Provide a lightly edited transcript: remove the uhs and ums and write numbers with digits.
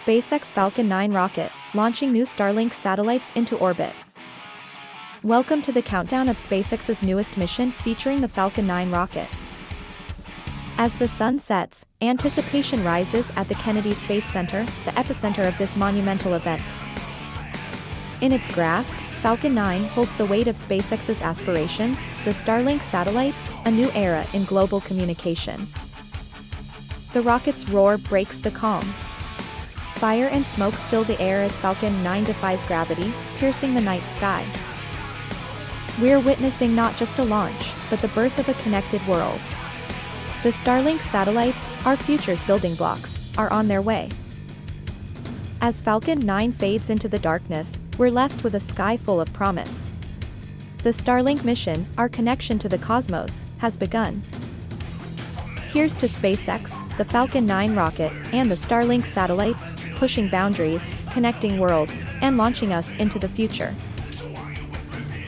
SpaceX Falcon 9 rocket, launching new Starlink satellites into orbit. Welcome to the countdown of SpaceX's newest mission featuring the Falcon 9 rocket. As the sun sets, anticipation rises at the Kennedy Space Center, the epicenter of this monumental event. In its grasp, Falcon 9 holds the weight of SpaceX's aspirations, the Starlink satellites, a new era in global communication. The rocket's roar breaks the calm. Fire and smoke fill the air as Falcon 9 defies gravity, piercing the night sky. We're witnessing not just a launch, but the birth of a connected world. The Starlink satellites, our future's building blocks, are on their way. As Falcon 9 fades into the darkness, we're left with a sky full of promise. The Starlink mission, our connection to the cosmos, has begun. Here's to SpaceX, the Falcon 9 rocket, and the Starlink satellites, pushing boundaries, connecting worlds, and launching us into the future.